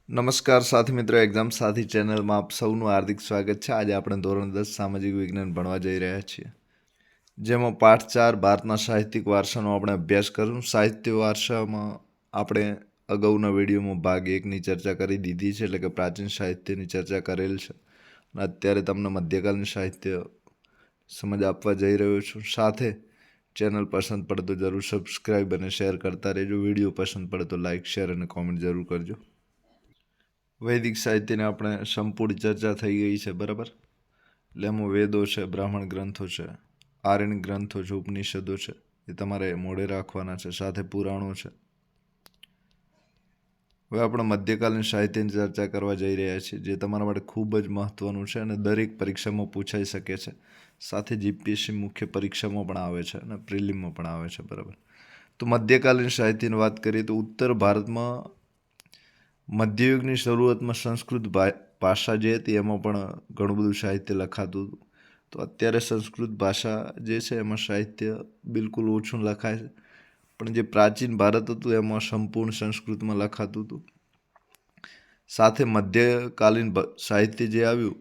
નમસ્કાર સાથી મિત્રો, એક્ઝામ સાથી ચેનલમાં આપ સૌનું હાર્દિક સ્વાગત છે. આજે આપણે ધોરણ 10 સામાજિક વિજ્ઞાન ભણવા જઈ રહ્યા છીએ, જેમાં પાઠ 4 ભારતના સાહિત્યિક વારસાનો આપણે અભ્યાસ કરીશું. સાહિત્ય વારસામાં આપણે અગાઉના વિડીયોમાં ભાગ 1ની ચર્ચા કરી દીધી છે, એટલે કે પ્રાચીન સાહિત્યની ચર્ચા કરેલ છે. અને અત્યારે તમને મધ્યકાલીન સાહિત્ય સમજ આપવા જઈ રહ્યો છું. સાથે ચેનલ પસંદ પડે તો જરૂર સબસ્ક્રાઈબ અને શેર કરતા રહેજો. વિડીયો પસંદ પડે તો લાઇક, શેર અને કોમેન્ટ જરૂર કરજો. વૈદિક સાહિત્યની આપણે સંપૂર્ણ ચર્ચા થઈ ગઈ છે, બરાબર. એટલે એમાં વેદો છે, બ્રાહ્મણ ગ્રંથો છે, આર્યન ગ્રંથો છે, ઉપનિષદો છે, એ તમારે મોઢે રાખવાના છે. સાથે પુરાણો છે. હવે આપણે મધ્યકાલીન સાહિત્યની ચર્ચા કરવા જઈ રહ્યા છીએ, જે તમારા માટે ખૂબ જ મહત્વનું છે અને દરેક પરીક્ષામાં પૂછાઈ શકે છે. સાથે જીપીએસસી મુખ્ય પરીક્ષામાં પણ આવે છે અને પ્રિલિમમાં પણ આવે છે, બરાબર. તો મધ્યકાલીન સાહિત્યની વાત કરીએ તો ઉત્તર ભારતમાં મધ્યયુગની શરૂઆતમાં સંસ્કૃત ભાષા જે હતી એમાં પણ ઘણું બધું સાહિત્ય લખાતું હતું. તો અત્યારે સંસ્કૃત ભાષા જે છે એમાં સાહિત્ય બિલકુલ ઓછું લખાય છે, પણ જે પ્રાચીન ભારત હતું એમાં સંપૂર્ણ સંસ્કૃતમાં લખાતું હતું. સાથે મધ્યકાલીન સાહિત્ય જે આવ્યું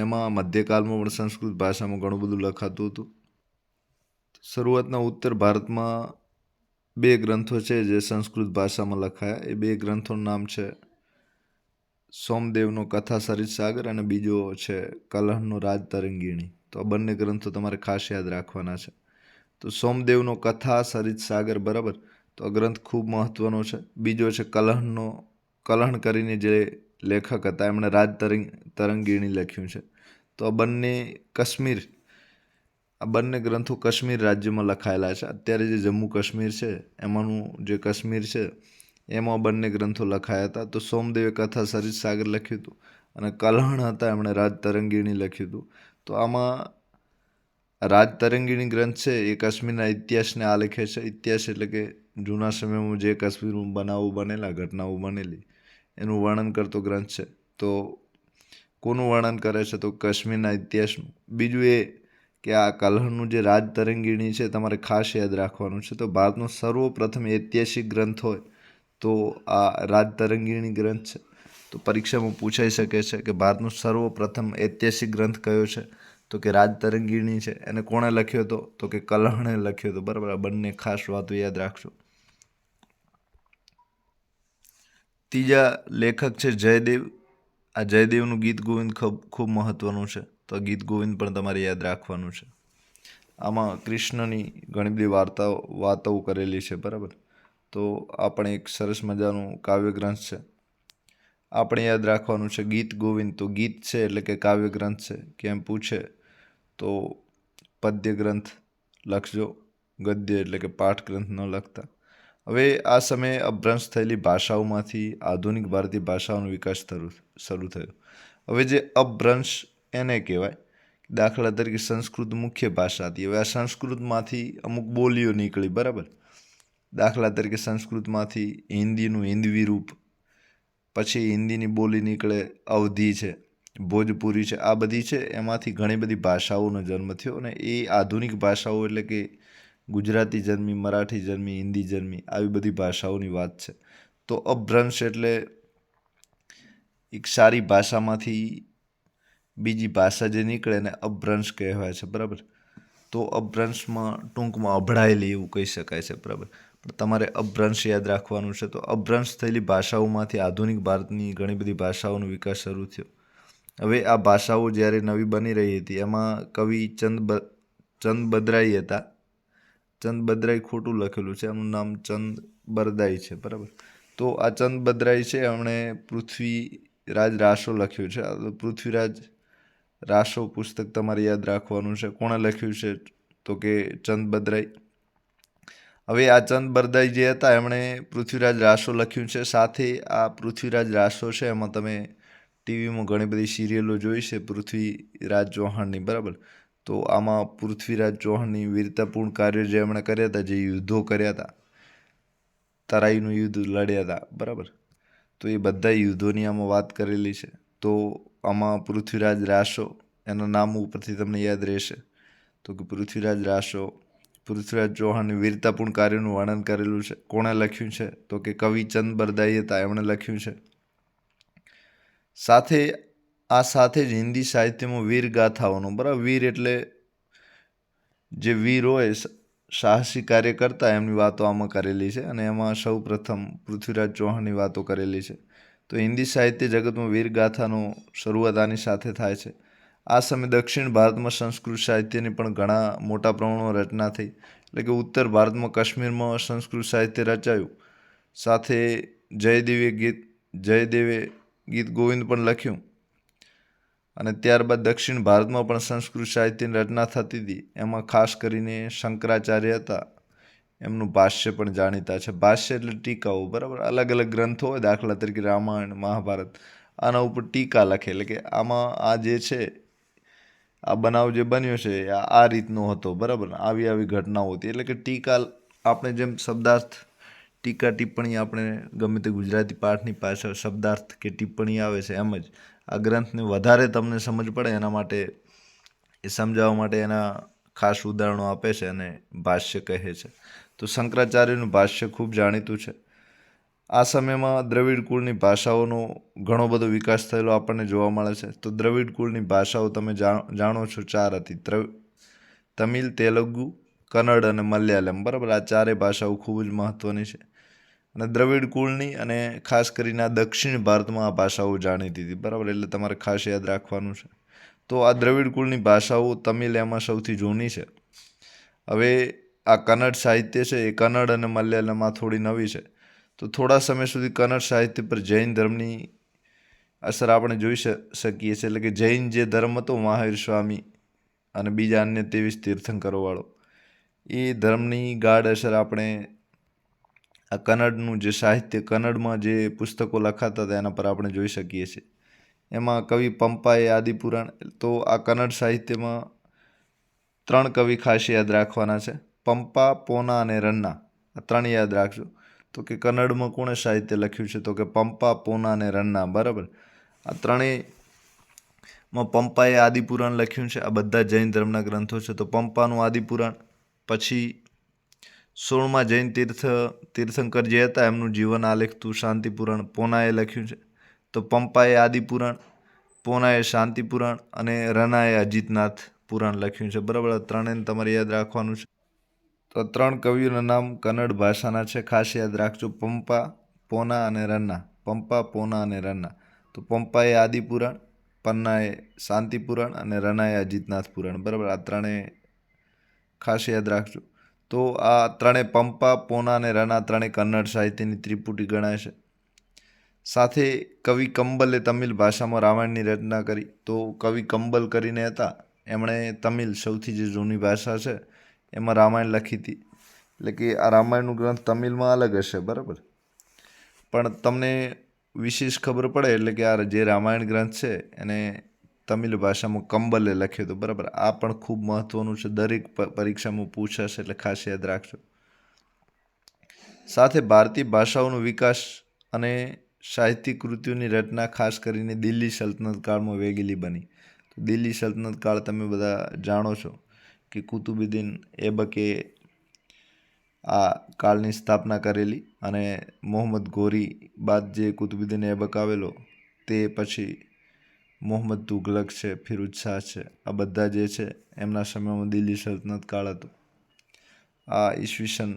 એમાં મધ્યકાળમાં પણ સંસ્કૃત ભાષામાં ઘણું બધું લખાતું હતું. શરૂઆતના ઉત્તર ભારતમાં બે ગ્રંથો છે જે સંસ્કૃત ભાષામાં લખાયા. એ બે ગ્રંથોનું નામ છે સોમદેવનો કથા સરિત સાગર અને બીજો છે કલહણનો રાજ તરંગીણી. તો આ બંને ગ્રંથો તમારે ખાસ યાદ રાખવાના છે. તો સોમદેવનો કથા સરિત સાગર, બરાબર, તો આ ગ્રંથ ખૂબ મહત્વનો છે. બીજો છે કલહણ કરીને જે લેખક હતા એમણે રાજ તરંગીણી લખ્યું છે. તો આ બંને ગ્રંથો કાશ્મીર રાજ્યમાં લખાયેલા છે. અત્યારે જે જમ્મુ કાશ્મીર છે એમાંનું જે કાશ્મીર છે એમાં બંને ગ્રંથો લખાયા હતા. તો સોમદેવે કથા સરિત સાગર લખ્યું હતું અને કલહણ હતા એમણે રાજ તરંગીણી લખ્યું હતું. તો આમાં રાજ તરંગીણી ગ્રંથ છે એ કાશ્મીરના ઇતિહાસને આલેખે છે. ઇતિહાસ એટલે કે જૂના સમયમાં જે કાશ્મીરમાં બનાવો બનેલા, ઘટનાઓ બનેલી એનું વર્ણન કરતો ગ્રંથ છે. તો કોનું વર્ણન કરે છે? તો કાશ્મીરના ઇતિહાસનું. બીજું એ કે આ કલહણનું જે રાજ તરંગીણી છે તમારે ખાસ યાદ રાખવાનું છે. તો ભારતનો સર્વપ્રથમ ઐતિહાસિક ગ્રંથ હોય તો આ રાજ તરંગીણી ગ્રંથ છે. તો પરીક્ષામાં પૂછાઈ શકે છે કે ભારતનો સર્વપ્રથમ ઐતિહાસિક ગ્રંથ કયો છે? તો કે રાજ તરંગીણી છે. એને કોણે લખ્યો હતો? તો કે કલહણે લખ્યો હતો, બરાબર. આ બંને ખાસ વાતો યાદ રાખજો. ત્રીજા લેખક છે જયદેવ. આ જયદેવનું ગીત ગોવિંદ ખૂબ મહત્વનું છે. તો આ ગીત ગોવિંદ પણ તમારે યાદ રાખવાનું છે. આમાં કૃષ્ણની ઘણી બધી વાર્તાઓ કરેલી છે, બરાબર. તો આ પણ એક સરસ મજાનું કાવ્ય ગ્રંથ છે. આપણે યાદ રાખવાનું છે ગીત ગોવિંદ. તો ગીત છે એટલે કે કાવ્ય ગ્રંથ છે. કેમ પૂછે તો પદ્ય ગ્રંથ લખજો, ગદ્ય એટલે કે પાઠ ગ્રંથ ન લખતા. હવે આ સમયે અભ્રંશ થયેલી ભાષાઓમાંથી આધુનિક ભારતીય ભાષાઓનો વિકાસ શરૂ થયો. હવે જે અભ્રંશ એને કહેવાય. દાખલા તરીકે સંસ્કૃત મુખ્ય ભાષા હતી. હવે આ સંસ્કૃતમાંથી અમુક બોલીઓ નીકળી, બરાબર. દાખલા તરીકે સંસ્કૃતમાંથી હિન્દીનું હિન્દવી રૂપ, પછી હિન્દીની બોલી નીકળે અવધી છે, ભોજપુરી છે. આ બધી છે એમાંથી ઘણી બધી ભાષાઓનો જન્મ થયો અને એ આધુનિક ભાષાઓ એટલે કે ગુજરાતી જન્મી, મરાઠી જન્મી, હિન્દી જન્મી, આવી બધી ભાષાઓની વાત છે. તો અભ્રંશ એટલે એક સારી ભાષામાંથી બીજી ભાષા જે નીકળે એને અભ્રંશ કહેવાય છે, બરાબર. તો અભ્રંશમાં ટૂંકમાં અભડાયેલી એવું કહી શકાય છે, બરાબર. પણ તમારે અભ્રંશ યાદ રાખવાનું છે. તો અભ્રંશ થયેલી ભાષાઓમાંથી આધુનિક ભારતની ઘણી બધી ભાષાઓનો વિકાસ શરૂ થયો. હવે આ ભાષાઓ જ્યારે નવી બની રહી હતી એમાં કવિ ચંદ બદરાઈ હતા. ચંદ બદરાઈ ખોટું લખેલું છે, એમનું નામ ચંદ બરદાઈ છે, બરાબર. તો આ ચંદ બદરાઈ છે એમણે પૃથ્વીરાજ રાસો લખ્યું છે. પૃથ્વીરાજ રાસો પુસ્તક તમારે યાદ રાખવાનું છે. કોણે લખ્યું છે? તો કે ચંદ બદરાઈ. હવે આ ચંદ બરદાઈ જે હતા એમણે પૃથ્વીરાજ રાસો લખ્યું છે. સાથે આ પૃથ્વીરાજ રાસો છે એમાં તમે ટીવીમાં ઘણી બધી સિરિયલો જોઈ છે પૃથ્વીરાજ ચૌહાણની, બરાબર. તો આમાં પૃથ્વીરાજ ચૌહાણની વીરતાપૂર્ણ કાર્યો જે એમણે કર્યા હતા, જે યુદ્ધો કર્યા હતા, તરાઈનું યુદ્ધ લડ્યા હતા, બરાબર. તો એ બધા યુદ્ધોની આમાં વાત કરેલી છે. તો આમાં પૃથ્વીરાજ રાસો એના નામ ઉપરથી તમને યાદ રહેશે. તો કે પૃથ્વીરાજ રાસો, પૃથ્વીરાજ ચૌહાણની વીરતાપૂર્ણ કાર્યનું વર્ણન કરેલું છે. કોણે લખ્યું છે? તો કે કવિ ચંદ બરદાઈ હતા, એમણે લખ્યું છે. સાથે જ હિન્દી સાહિત્યમાં વીર ગાથાઓનો, બરાબર, વીર એટલે જે વીર હોય સાહસી કાર્ય કરતા એમની વાતો આમાં કરેલી છે અને એમાં સૌ પ્રથમ પૃથ્વીરાજ ચૌહાણની વાતો કરેલી છે. તો હિન્દી સાહિત્ય જગતમાં વીર ગાથાનો શરૂઆત આની સાથે થાય છે. આ સમયે દક્ષિણ ભારતમાં સંસ્કૃત સાહિત્યની પણ ઘણા મોટા પ્રમાણમાં રચના થઈ. એટલે કે ઉત્તર ભારતમાં કાશ્મીરમાં સંસ્કૃત સાહિત્ય રચાયું. સાથે જયદેવે ગીત ગોવિંદ પણ લખ્યું. અને ત્યારબાદ દક્ષિણ ભારતમાં પણ સંસ્કૃત સાહિત્યની રચના થતી હતી. એમાં ખાસ કરીને શંકરાચાર્ય હતા, એમનું ભાષ્ય પણ જાણીતા છે. ભાષ્ય એટલે ટીકાઓ, બરાબર. અલગ અલગ ગ્રંથો હોય, દાખલા તરીકે રામાયણ, મહાભારત, આના ઉપર ટીકા લખે. એટલે કે આમાં આ જે છે, આ બનાવ જે બન્યો છે આ રીતનો હતો, બરાબર, આવી આવી ઘટનાઓ હતી. એટલે કે ટીકા, આપણે જેમ શબ્દાર્થ ટીકા ટિપ્પણી આપણે ગમે તે ગુજરાતી પાઠની પાછળ શબ્દાર્થ કે ટિપ્પણી આવે છે, એમ જ આ ગ્રંથને વધારે તમને સમજ પડે એના માટે, એ સમજાવવા માટે એના ખાસ ઉદાહરણો આપે છે અને ભાષ્ય કહે છે. તો શંકરાચાર્યનું ભાષ્ય ખૂબ જાણીતું છે. આ સમયમાં દ્રવિડ કુળની ભાષાઓનો ઘણો બધો વિકાસ થયેલો આપણને જોવા મળે છે. તો દ્રવિડ કુળની ભાષાઓ તમે જાણો છો 4 હતી: તમિલ, તેલુગુ, કન્નડ અને મલયાલમ, બરાબર. આ 4 ભાષાઓ ખૂબ જ મહત્ત્વની છે. અને દ્રવિડ કુળની અને ખાસ કરીને આ દક્ષિણ ભારતમાં આ ભાષાઓ જાણીતી હતી, બરાબર. એટલે તમારે ખાસ યાદ રાખવાનું છે. તો આ દ્રવિડ કુળની ભાષાઓ તમિલ એમાં સૌથી જૂની છે. હવે આ કન્નડ સાહિત્ય છે એ કન્નડ અને મલયાલમમાં થોડી નવી છે. તો થોડા સમય સુધી કન્નડ સાહિત્ય પર જૈન ધર્મની અસર આપણે જોઈ શકીએ છીએ. એટલે કે જૈન જે ધર્મ હતો, મહાવીર સ્વામી અને બીજા અન્ય 23 તીર્થંકરોવાળો, એ ધર્મની ગાઢ અસર આપણે આ કન્નડનું જે સાહિત્ય, કન્નડમાં જે પુસ્તકો લખાતા હતા એના પર આપણે જોઈ શકીએ છીએ. એમાં કવિ પંપાએ આદિપુરાણ, તો આ કન્નડ સાહિત્યમાં 3 કવિ ખાસ યાદ રાખવાના છે: પંપા, પોના અને રન્ના. આ 3 યાદ રાખજો. તો કે કન્નડમાં કોણે સાહિત્ય લખ્યું છે? તો કે પંપા, પોના અને રન્ના, બરાબર. આ ત્રણેયમાં પંપાએ આદિપુરાણ લખ્યું છે. આ બધા જૈન ધર્મના ગ્રંથો છે. તો પંપાનું આદિપુરાણ, પછી 16મા જૈન તીર્થંકર જે હતા એમનું જીવન આલેખતું શાંતિપુરાણ પોનાએ લખ્યું છે. તો પંપાએ આદિપુરાણ, પોનાએ શાંતિપુરાણ અને રનાએ અજીતનાથ પુરાણ લખ્યું છે, બરાબર. ત્રણેયને તમારે યાદ રાખવાનું છે. તો 3 કવિઓના નામ કન્નડ ભાષાના છે, ખાસ યાદ રાખજો: પંપા, પોના અને રન્ના. પંપા, પોના અને રન્ના. તો પંપાએ આદિપુરાણ, પન્નાએ શાંતિપુરાણ અને રનાએ અજીતનાથ પુરાણ, બરાબર. આ 3 ખાસ યાદ રાખજો. તો આ 3 પંપા, પોના અને રના 3 કન્નડ સાહિત્યની ત્રિપુટી ગણાય છે. સાથે કવિ કંબલે તમિલ ભાષામાં રામાયણની રચના કરી. તો કવિ કંબલ કરીને હતા, એમણે તમિલ, સૌથી જે જૂની ભાષા છે, એમાં રામાયણ લખી હતી. એટલે કે આ રામાયણનું ગ્રંથ તમિલમાં અલગ હશે, બરાબર. પણ તમને વિશેષ ખબર પડે એટલે કે આ જે રામાયણ ગ્રંથ છે એને તમિલ ભાષામાં કંબલે લખ્યો હતો, બરાબર. આ પણ ખૂબ મહત્ત્વનું છે, દરેક પરીક્ષામાં પૂછાશે, એટલે ખાસ યાદ રાખજો. સાથે ભારતીય ભાષાઓનો વિકાસ અને સાહિત્યિક કૃતિઓની રચના ખાસ કરીને દિલ્હી સલ્તનત કાળમાં વેગીલી બની. તો દિલ્હી સલ્તનત કાળ તમે બધા જાણો છો કે કુતુબુદ્દીન એબકે આ કાળની સ્થાપના કરેલી, અને મોહમ્મદ ઘોરી બાદ જે કુતુબુદ્દીન એબક આવેલો તે પછી મોહમ્મદ તુગલક છે, ફિરુઝ શાહ છે, આ બધા જે છે એમના સમયમાં દિલ્હી સલ્તનત કાળ હતો. આ ઈસવીસન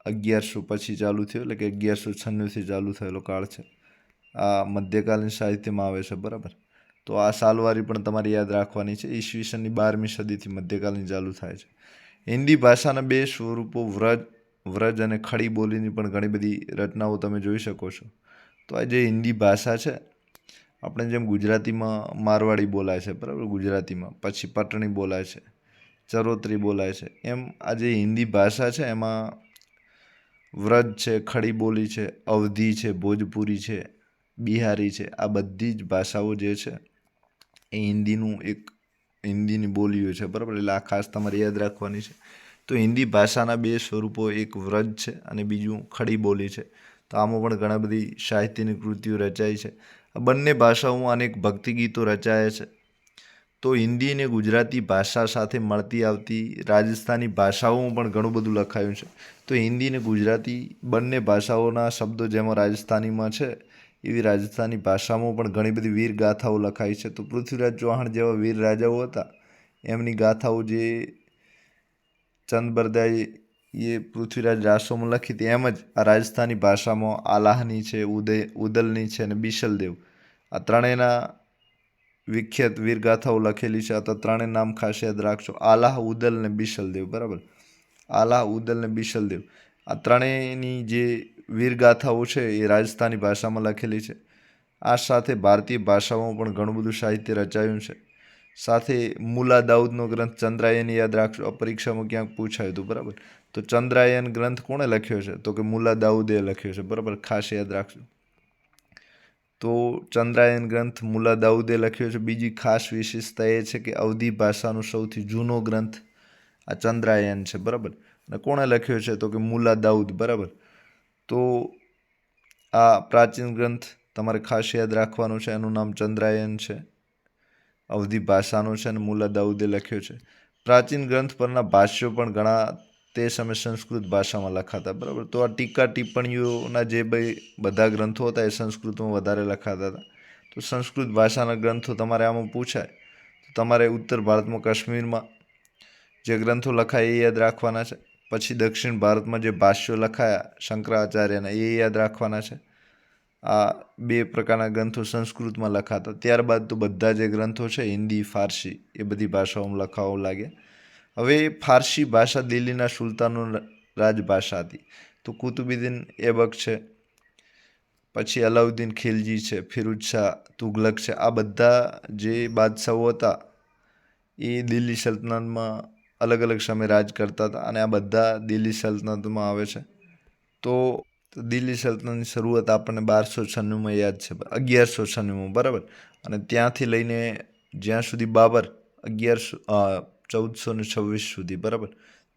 1100 પછી ચાલુ થયો, એટલે કે 1196થી ચાલુ થયેલો કાળ છે. આ મધ્યકાલીન સાહિત્યમાં આવે છે, બરાબર. તો આ સાલવારી પણ તમારે યાદ રાખવાની છે. ઈસવીસનની 12મી સદીથી મધ્યકાલીન ચાલુ થાય છે. હિન્દી ભાષાના 2 સ્વરૂપો, વ્રજ અને ખડી બોલીની પણ ઘણી બધી રચનાઓ તમે જોઈ શકો છો. તો આ જે હિન્દી ભાષા છે, આપણે જેમ ગુજરાતીમાં મારવાડી બોલાય છે, બરાબર, ગુજરાતીમાં, પછી પટણી બોલાય છે, ચરોતરી બોલાય છે, એમ આ જે હિન્દી ભાષા છે એમાં વ્રજ છે, ખડી બોલી છે, અવધી છે, ભોજપુરી છે, બિહારી છે, આ બધી જ ભાષાઓ જે છે એ હિન્દીની બોલીઓ છે, બરાબર. એટલે આ ખાસ તમારે યાદ રાખવાની છે. તો હિન્દી ભાષાના 2 સ્વરૂપો, એક વ્રજ છે અને બીજું ખડી બોલી છે. તો આમાં પણ ઘણા બધી સાહિત્યની કૃતિઓ રચાઈ છે. આ બંને ભાષાઓમાં અનેક ભક્તિ ગીતો રચાયા છે. તો હિન્દી અને ગુજરાતી ભાષા સાથે મળતી આવતી રાજસ્થાની ભાષાઓમાં પણ ઘણું બધું લખાયું છે. તો હિન્દી અને ગુજરાતી બંને ભાષાઓના શબ્દો જેમાં રાજસ્થાનીમાં છે એવી રાજસ્થાની ભાષામાં પણ ઘણી બધી વીર ગાથાઓ લખાઈ છે. તો પૃથ્વીરાજ ચૌહાણ જેવા વીર રાજાઓ હતા એમની ગાથાઓ જે ચંદ એ પૃથ્વીરાજ રાસોમાં લખી હતી એમ જ આ રાજસ્થાની ભાષામાં આલાહની છે, ઉદલની છે અને બિશલદેવ આ ત્રણેયના વિખ્યાત વીરગાથાઓ લખેલી છે. તો ત્રણેય નામ ખાસ યાદ રાખજો, આલાહ, ઉદલ ને બિશલદેવ. બરાબર, આલાહ, ઉદલ ને બિશલદેવ આ ત્રણેયની જે વીરગાથાઓ છે એ રાજસ્થાની ભાષામાં લખેલી છે. આ સાથે ભારતીય ભાષાઓમાં પણ ઘણું બધું સાહિત્ય રચાયું છે. સાથે મુલા દાઉદનો ગ્રંથ ચંદ્રાયન યાદ રાખજો, આ પરીક્ષામાં ક્યાંક પૂછાયું હતું. બરાબર, તો ચંદ્રાયન ગ્રંથ કોણે લખ્યો છે? તો કે મુલા દાઉદે લખ્યો છે. બરાબર, ખાસ યાદ રાખજો. તો ચંદ્રાયન ગ્રંથ મુલા દાઉદે લખ્યો છે. બીજી ખાસ વિશેષતા એ છે કે અવધી ભાષાનો સૌથી જૂનો ગ્રંથ આ ચંદ્રાયન છે. બરાબર, અને કોણે લખ્યો છે? તો કે મુલા દાઉદ. બરાબર, તો આ પ્રાચીન ગ્રંથ તમારે ખાસ યાદ રાખવાનું છે. એનું નામ ચંદ્રાયન છે, અવધી ભાષાનો છે અને મુલા દાઉદે લખ્યો છે. પ્રાચીન ગ્રંથ પરના ભાષ્યો પણ ઘણા તે સમયે સંસ્કૃત ભાષામાં લખાતા. બરાબર, તો આ ટીકા ટિપ્પણીઓના જે બધા ગ્રંથો હતા એ સંસ્કૃતમાં વધારે લખાતા હતા. તો સંસ્કૃત ભાષાના ગ્રંથો તમારે આમાં પૂછાય તો તમારે ઉત્તર ભારતમાં કાશ્મીરમાં જે ગ્રંથો લખાય એ યાદ રાખવાના છે. પછી દક્ષિણ ભારતમાં જે ભાષ્યો લખાયા શંકરાચાર્યના એ યાદ રાખવાના છે. આ બે પ્રકારના ગ્રંથો સંસ્કૃતમાં લખાતા. ત્યારબાદ તો બધા જે ગ્રંથો છે હિન્દી, ફારસી એ બધી ભાષાઓમાં લખાવા લાગ્યા. હવે ફારસી ભાષા દિલ્હીના સુલતાનો રાજભાષા હતી. તો કુતુબુદ્દીન એબક છે, પછી અલાઉદ્દીન ખિલજી છે, ફિરુઝ શાહ તુગલક છે, આ બધા જે બાદશાહો હતા એ દિલ્હી સલ્તનતમાં અલગ અલગ સમયે રાજ કરતા હતા અને આ બધા દિલ્હી સલ્તનતમાં આવે છે. તો દિલ્હી સલ્તનતની શરૂઆત આપણને 1296માં યાદ છે, 1196માં. બરાબર, અને ત્યાંથી લઈને જ્યાં સુધી બાબર 1426 સુધી, બરાબર,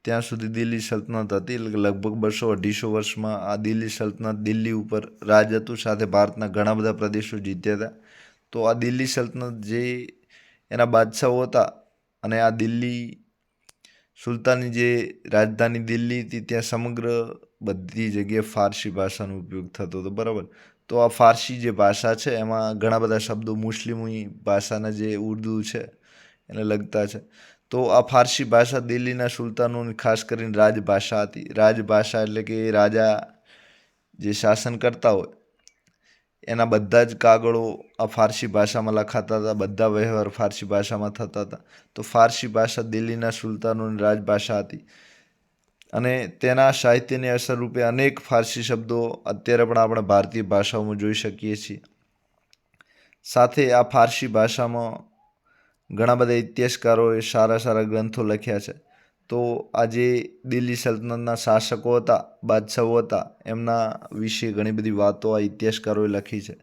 ત્યાં સુધી દિલ્હી સલ્તનત હતી. એટલે લગભગ 200-250 વર્ષમાં આ દિલ્હી સલ્તનત દિલ્હી ઉપર રાજ હતું. સાથે ભારતના ઘણા બધા પ્રદેશો જીત્યા હતા. તો આ દિલ્હી સલ્તનત જે એના બાદશાહો હતા અને આ દિલ્હી સુલતાનની જે રાજધાની દિલ્હી હતી ત્યાં સમગ્ર બધી જગ્યાએ ફારસી ભાષાનો ઉપયોગ થતો હતો. બરાબર, તો આ ફારસી જે ભાષા છે એમાં ઘણા બધા શબ્દો મુસ્લિમી ભાષાના જે ઉર્દુ છે એને લગતા છે. તો આ ફારસી ભાષા દિલ્હીના સુલતાનોની ખાસ કરીને રાજભાષા હતી. રાજભાષા એટલે કે રાજા જે શાસન કરતા હોય એના બધા જ કાગળો આ ફારસી ભાષામાં લખાતા હતા, બધા વ્યવહાર ફારસી ભાષામાં થતા હતા. તો ફારસી ભાષા દિલ્હીના સુલતાનોની રાજભાષા હતી અને તેના સાહિત્યની અસર રૂપે અનેક ફારસી શબ્દો અત્યારે પણ આપણે ભારતીય ભાષાઓમાં જોઈ શકીએ છીએ. સાથે આ ફારસી ભાષામાં ઘણા બધા ઇતિહાસકારોએ સારા સારા ગ્રંથો લખ્યા છે. તો આ જે દિલ્હી સલ્તનતના શાસકો હતા, બાદશાહો હતા, એમના વિશે ઘણી બધી વાતો આ ઇતિહાસકારોએ લખી છે.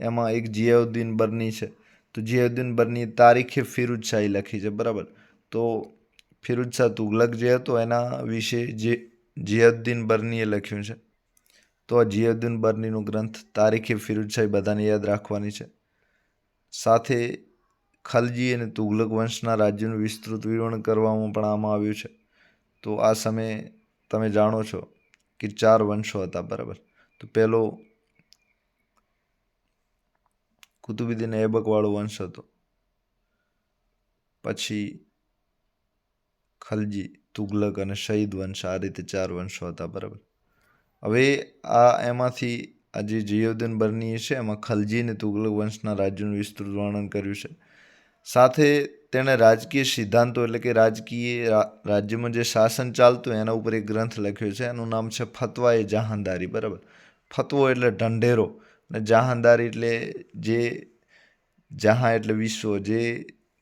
એમાં એક જિયાઉદ્દીન બર્ની છે. તો જિયાઉદ્દીન બર્નીએ તારીખે ફિરુઝ શાહી લખી છે. બરાબર, તો ફિરુઝ શાહ તુગલક જે હતો એના વિશે જે જિયાઉદ્દીન બર્નીએ લખ્યું છે. તો આ જિયાઉદ્દીન બર્નીનો ગ્રંથ તારીખે ફિરુઝ શાહી બધાને યાદ રાખવાની છે. સાથે ખલજી અને તુગલક વંશના રાજ્યનું વિસ્તૃત વિવરણ કરવામાં પણ આમાં આવ્યું છે. તો આ સમયે તમે જાણો છો કે 4 વંશો હતા. બરાબર, તો પહેલો કુતુબુદ્દીન એબકવાળો વંશ હતો, પછી ખલજી, તુગલક અને શહીદ વંશ, આ રીતે 4 વંશો હતા. બરાબર, હવે આ એમાંથી આ જે જિયાઉદ્દીન બર્નીએ છે એમાં ખલજી અને તુગલક વંશના રાજ્યનું વિસ્તૃત વર્ણન કર્યું છે. સાથે તેણે રાજકીય સિદ્ધાંતો એટલે કે રાજકીય રાજ્યમાં જે શાસન ચાલતું એના ઉપર એક ગ્રંથ લખ્યો છે. એનું નામ છે ફતવા-એ જહાંદારી. બરાબર, ફતવો એટલે ઢંઢેરો અને જહાંદારી એટલે જે જહાં એટલે વિશ્વ, જે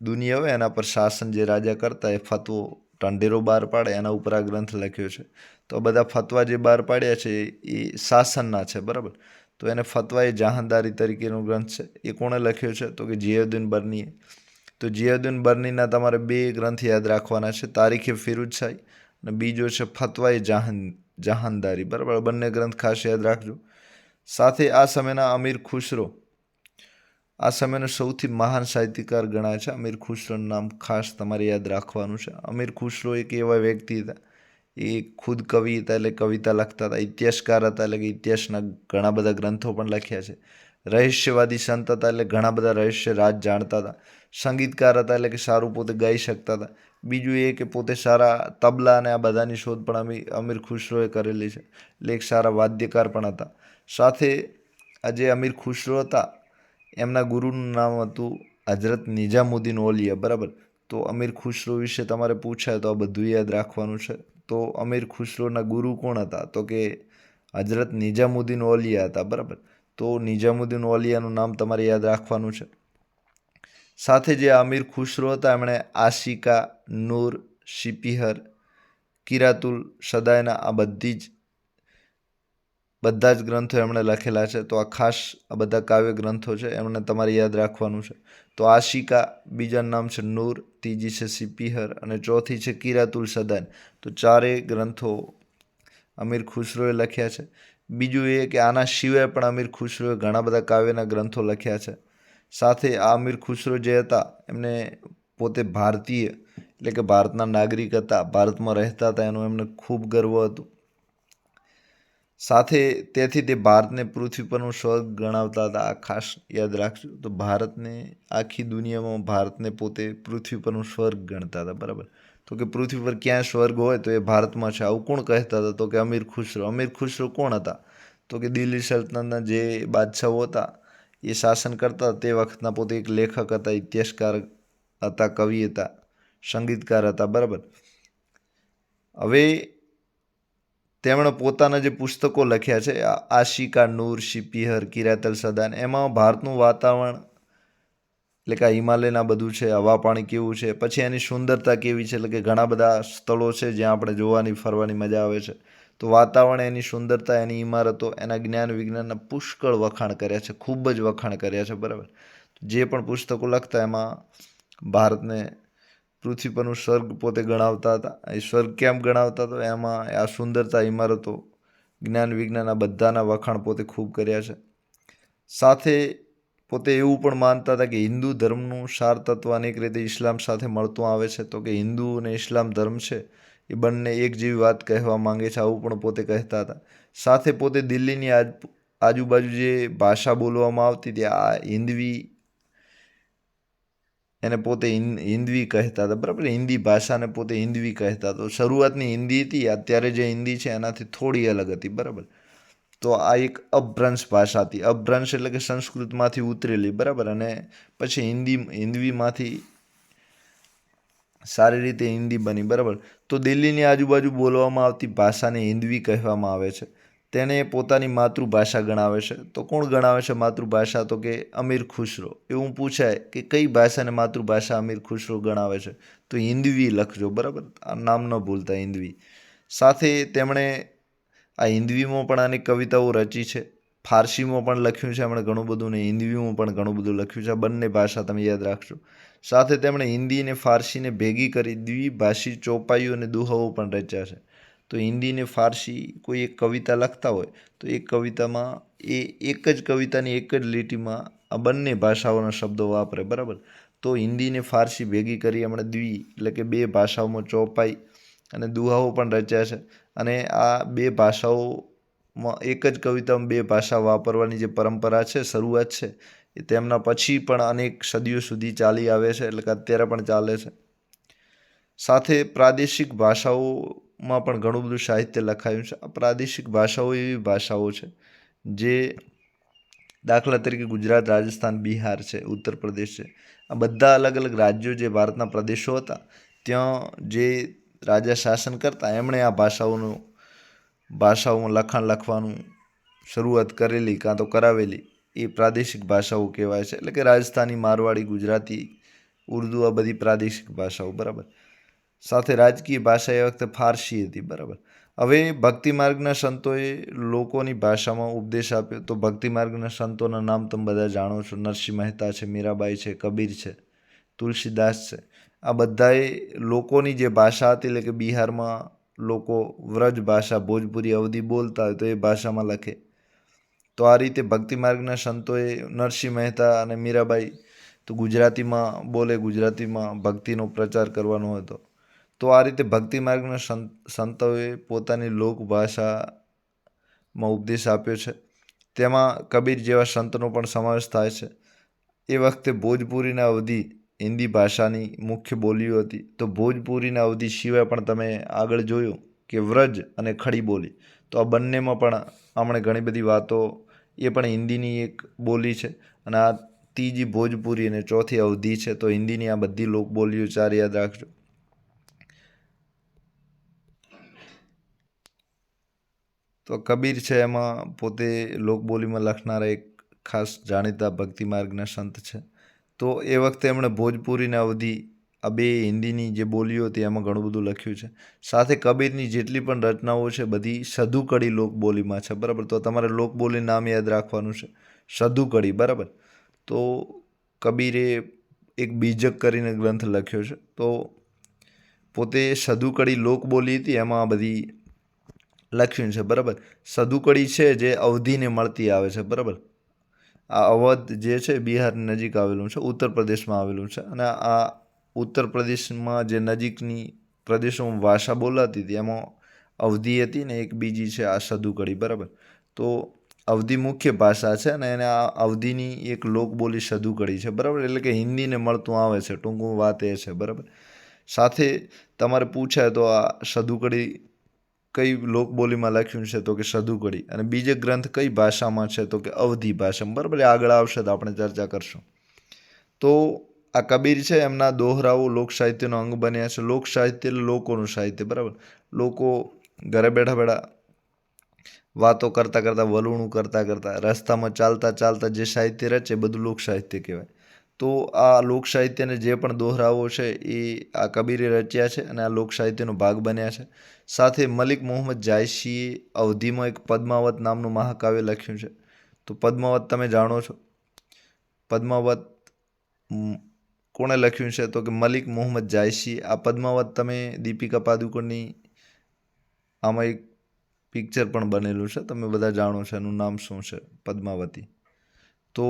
દુનિયા હોય એના પર શાસન જે રાજા કરતા એ ફતવો ઢંઢેરો બહાર પાડે એના ઉપર આ ગ્રંથ લખ્યો છે. તો બધા ફતવા જે બહાર પાડ્યા છે એ શાસનના છે. બરાબર, તો એને ફતવા-એ જહાંદારી તરીકેનો ગ્રંથ છે. એ કોણે લખ્યો છે? તો કે જિયાઉદ્દીન બર્નીએ. તો જિયાઉદ્દીન બર્નીના તમારે 2 ગ્રંથ યાદ રાખવાના છે, તારીખે ફિરુઝ શાહી અને બીજો છે ફતવા-એ જહાંદારી. બરાબર, બંને ગ્રંથ ખાસ યાદ રાખજો. સાથે આ સમયના અમીર ખુસરો આ સમયનો સૌથી મહાન સાહિત્યકાર ગણાય છે. અમીર ખુસરોનું નામ ખાસ તમારે યાદ રાખવાનું છે. અમીર ખુસરો એક એવા વ્યક્તિ હતા, એ ખુદ કવિ હતા એટલે કવિતા લખતા હતા, ઇતિહાસકાર હતા એટલે કે ઇતિહાસના ઘણા બધા ગ્રંથો પણ લખ્યા છે. રહસ્યવાદી સંત હતા એટલે ઘણા બધા રહસ્ય રાજ જાણતા હતા. સંગીતકાર હતા એટલે કે સારું પોતે ગાઈ શકતા હતા. બીજું એ કે પોતે સારા તબલા અને આ બધાની શોધ પણ અમીર ખુસરોએ કરેલી છે, એટલે એક સારા વાદ્યકાર પણ હતા. સાથે આ જે અમીર ખુસરો હતા એમના ગુરુનું નામ હતું હજરત નિઝામુદ્દીન ઓલિયા, બરાબર. તો અમીર ખુસરો વિશે તમારે પૂછાય તો આ બધું યાદ રાખવાનું છે. તો અમીર ખુસરોના ગુરુ કોણ હતા? તો કે હજરત નિઝામુદ્દીન ઓલિયા હતા, બરાબર. તો નિઝામુદ્દીન ઓલિયાનું નામ તમારે યાદ રાખવાનું છે. સાથે જે અમીર ખુસરો હતા એમણે આશિકા, નૂર, સિપિહર, કિરાતુલ સદાયના આ બધા જ ગ્રંથો એમણે લખેલા છે. તો આ ખાસ આ બધા કાવ્ય ગ્રંથો છે એમને તમારે યાદ રાખવાનું છે. તો આશિકા, બીજાનું નામ છે નૂર, ત્રીજી છે સિપિહર અને ચોથી છે કિરાતુલ સદાન. તો ચારેય ગ્રંથો અમીર ખુસરોએ લખ્યા છે. બીજું એ કે આના સિવાય પણ અમીર ખુસરોએ ઘણા બધા કાવ્યના ગ્રંથો લખ્યા છે. સાથે આ અમીર ખુસરો જે હતા એમને પોતે ભારતીય એટલે કે ભારતના નાગરિક હતા, ભારતમાં રહેતા હતા, એનું એમને ખૂબ ગર્વ હતું. સાથે તેથી તે ભારતને પૃથ્વી પરનું સ્વર્ગ ગણાવતા હતા. આ ખાસ યાદ રાખજો. તો ભારતને આખી દુનિયામાં ભારતને પોતે પૃથ્વી પરનું સ્વર્ગ ગણતા હતા, બરાબર. તો કે પૃથ્વી પર ક્યાં સ્વર્ગ હોય તો એ ભારતમાં છે, આવું કોણ કહેતા હતા? તો કે અમીર ખુસરો. અમીર ખુસરો કોણ હતા? તો કે દિલ્હી સલ્તનતના જે બાદશાહો હતા એ શાસન કરતા તે વખતના પોતે એક લેખક હતા, ઇતિહાસકાર હતા, કવિ હતા, સંગીતકાર હતા, બરાબર. હવે તેમણે પોતાના જે પુસ્તકો લખ્યા છે આશિકા, નૂર, સિપિહર, કિરાતલ સદાન, એમાં ભારતનું વાતાવરણ એટલે કે હિમાલયના બધું છે, હવા પાણી કેવું છે, પછી એની સુંદરતા કેવી છે, એટલે કે ઘણા બધા સ્થળો છે જ્યાં આપણે જોવાની ફરવાની મજા આવે છે. તો વાતાવરણ, એની સુંદરતા, એની ઇમારતો, એના જ્ઞાન વિજ્ઞાનના પુષ્કળ વખાણ કર્યા છે, ખૂબ જ વખાણ કર્યા છે, બરાબર. જે પણ પુસ્તકો લખતા એમાં ભારતને પૃથ્વી પરનું સ્વર્ગ પોતે ગણાવતા હતા. એ સ્વર્ગ કેમ ગણાવતા હતા? એમાં આ સુંદરતા, ઇમારતો, જ્ઞાન વિજ્ઞાન આ બધાના વખાણ પોતે ખૂબ કર્યા છે. સાથે પોતે એવું પણ માનતા હતા કે હિન્દુ ધર્મનું સાર તત્વ અનેક રીતે ઇસ્લામ સાથે મળતું આવે છે. તો કે હિન્દુ અને ઇસ્લામ ધર્મ છે એ બંને એક જેવી વાત કહેવા માંગે છે, આવું પણ પોતે કહેતા હતા. સાથે પોતે દિલ્હીની આજુબાજુ જે ભાષા બોલવામાં આવતી હતી આ હિન્દવી, એને પોતે હિન્દવી કહેતા હતા, બરાબર. હિન્દી ભાષાને પોતે હિન્દવી કહેતા. તો શરૂઆતની હિન્દી હતી, અત્યારે જે હિન્દી છે એનાથી થોડી અલગ હતી, બરાબર. તો આ એક અપભ્રંશ ભાષા હતી. અપભ્રંશ એટલે કે સંસ્કૃતમાંથી ઉતરેલી, બરાબર. અને પછી હિન્દવીમાંથી સારી રીતે હિન્દી બની, બરાબર. તો દિલ્હીની આજુબાજુ બોલવામાં આવતી ભાષાને હિન્દવી કહેવામાં આવે છે. તેને પોતાની માતૃભાષા ગણાવે છે. તો કોણ ગણાવે છે માતૃભાષા? તો કે અમીર ખુસરો. એવું પૂછાય કે કઈ ભાષાને માતૃભાષા અમીર ખુસરો ગણાવે છે? તો હિન્દવી લખજો, બરાબર. આ નામ ન ભૂલતા, હિન્દવી. સાથે તેમણે આ હિન્દવીમાં પણ આની કવિતાઓ રચી છે, ફારસીમાં પણ લખ્યું છે એમણે ઘણું બધું, ને હિન્દવીમાં પણ ઘણું બધું લખ્યું છે. આ બંને ભાષા તમે યાદ રાખજો. સાથે તેમણે હિન્દી અને ફારસીને ભેગી કરી દ્વિભાષી ચોપાઈઓ અને દુહાઓ પણ રચ્યા છે. તો હિન્દી ને ફારસી કોઈ એક કવિતા લખતા હોય તો એક કવિતામાં એ એક જ કવિતાની એક જ લીટીમાં આ બંને ભાષાઓના શબ્દો વાપરે, બરાબર. તો હિન્દી ને ફારસી ભેગી કરી એમણે એટલે કે બે ભાષાઓમાં ચોપાઈ અને દુહાઓ પણ રચ્યા છે. અને આ બે ભાષાઓમાં એક જ કવિતામાં બે ભાષા વાપરવાની જે પરંપરા છે, શરૂઆત છે, એ તેમના પછી પણ અનેક સદીઓ સુધી ચાલી આવે છે, એટલે કે અત્યારે પણ ચાલે છે. સાથે પ્રાદેશિક ભાષાઓમાં પણ ઘણું બધું સાહિત્ય લખાયું છે. આ પ્રાદેશિક ભાષાઓ એવી ભાષાઓ છે જે દાખલા તરીકે ગુજરાત, રાજસ્થાન, બિહાર છે, ઉત્તર પ્રદેશ છે, આ બધા અલગ અલગ રાજ્યો જે ભારતના પ્રદેશો હતા ત્યાં જે રાજા શાસન કરતા એમણે આ ભાષાઓમાં લખાણ લખવાનું શરૂઆત કરેલી કાં તો કરાવેલી, એ પ્રાદેશિક ભાષાઓ કહેવાય છે. એટલે કે રાજસ્થાની, મારવાડી, ગુજરાતી, ઉર્દુ આ બધી પ્રાદેશિક ભાષાઓ, બરાબર. સાથે રાજકીય ભાષા એ વખતે ફારસી હતી, બરાબર. હવે ભક્તિ માર્ગના સંતોએ લોકોની ભાષામાં ઉપદેશ આપ્યો. તો ભક્તિ માર્ગના સંતોના નામ તમે બધા જાણો છો. નરસિંહ મહેતા છે, મીરાબાઈ છે, કબીર છે, તુલસીદાસ છે. આ બધાએ લોકોની જે ભાષા હતી, એટલે કે બિહારમાં લોકો વ્રજ ભાષા, ભોજપુરી, અવધી બોલતા હોય તો એ ભાષામાં લખે. તો આ રીતે ભક્તિ માર્ગના સંતોએ, નરસિંહ મહેતા અને મીરાબાઈ તો ગુજરાતીમાં બોલે, ગુજરાતીમાં ભક્તિનો પ્રચાર કરવાનો હતો. તો આ રીતે ભક્તિ માર્ગના સંતોએ પોતાની લોકભાષામાં ઉપદેશ આપ્યો છે. તેમાં કબીર જેવા સંતનો પણ સમાવેશ થાય છે. એ વખતે ભોજપુરીના અવધિ હિન્દી ભાષાની મુખ્ય બોલીઓ હતી. તો ભોજપુરીના અવધિ સિવાય પણ તમે આગળ જોયું કે વ્રજ અને ખડી બોલી, તો આ બંનેમાં પણ આપણે ઘણી બધી વાતો, એ પણ હિન્દીની એક બોલી છે. અને આ ત્રીજી ભોજપુરી અને ચોથી અવધિ છે. તો હિન્દીની આ બધી લોકબોલીઓ ચાર યાદ રાખજો. તો કબીર છે એમાં પોતે લોકબોલીમાં લખનારા એક ખાસ જાણીતા ભક્તિ માર્ગના સંત છે. તો એ વખતે એમણે ભોજપુરીના અવધિ આ બે હિન્દીની જે બોલીઓ હતી એમાં ઘણું બધું લખ્યું છે. સાથે કબીરની જેટલી પણ રચનાઓ છે બધી સધુકડી લોકબોલીમાં છે, બરાબર. તો તમારે લોકબોલી નામ યાદ રાખવાનું છે, સધુકડી, બરાબર. તો કબીરે એક બીજક કરીને ગ્રંથ લખ્યો છે. તો પોતે સધુકડી લોકબોલી હતી એમાં બધી લખ્યું છે, બરાબર. સધુકડી છે જે અવધિને મળતી આવે છે, બરાબર. આ અવધ જે છે બિહારની નજીક આવેલું છે, ઉત્તર પ્રદેશમાં આવેલું છે. અને આ ઉત્તર પ્રદેશમાં જે નજીકની પ્રદેશોમાં ભાષા બોલાતી હતી એમાં અવધિ હતી ને એક બીજી છે આ સધુકડી, બરાબર. તો અવધિ મુખ્ય ભાષા છે અને એને આ અવધિની એક લોકબોલી સધુકડી છે, બરાબર. એટલે કે હિન્દીને મળતું આવે છે, ટૂંકમાં વાત એ છે, બરાબર. સાથે તમારે પૂછાય તો આ સધુકડી કઈ લોકબોલીમાં લખ્યું છે, તો કે સધુકડી. અને બીજો ગ્રંથ કઈ ભાષામાં છે, તો કે અવધી ભાષામાં, બરાબર. આગળ આવશે તો આપણે ચર્ચા કરશું. તો આ કબીર છે એમના દોહરાઓ લોક સાહિત્યનો અંગ બન્યા છે. લોક સાહિત્ય એટલે લોકોનું સાહિત્ય, બરાબર. લોકો ઘરે બેઠા બેઠા વાતો કરતાં કરતાં, વલણું કરતાં કરતાં, રસ્તામાં ચાલતા ચાલતા જે સાહિત્ય રચે બધું લોક સાહિત્ય કહેવાય. તો આ લોક સાહિત્યને જે પણ દોહરાઓ છે એ આ કબીરે રચ્યા છે અને આ લોક સાહિત્યનો ભાગ બન્યા છે. સાથે મલિક મોહમ્મદ જાયસીએ અવધીમાં એક પદ્માવત નામનું મહાકાવ્ય લખ્યું છે. તો પદ્માવત તમે જાણો છો. પદ્માવત કોણે લખ્યું છે, તો કે મલિક મોહમ્મદ જાયસી. આ પદ્માવત તમે દીપિકા પાદુકોણની આમાં એક પિક્ચર પણ બનેલું છે, તમે બધા જાણો છો એનું નામ શું છે, પદ્માવતી. તો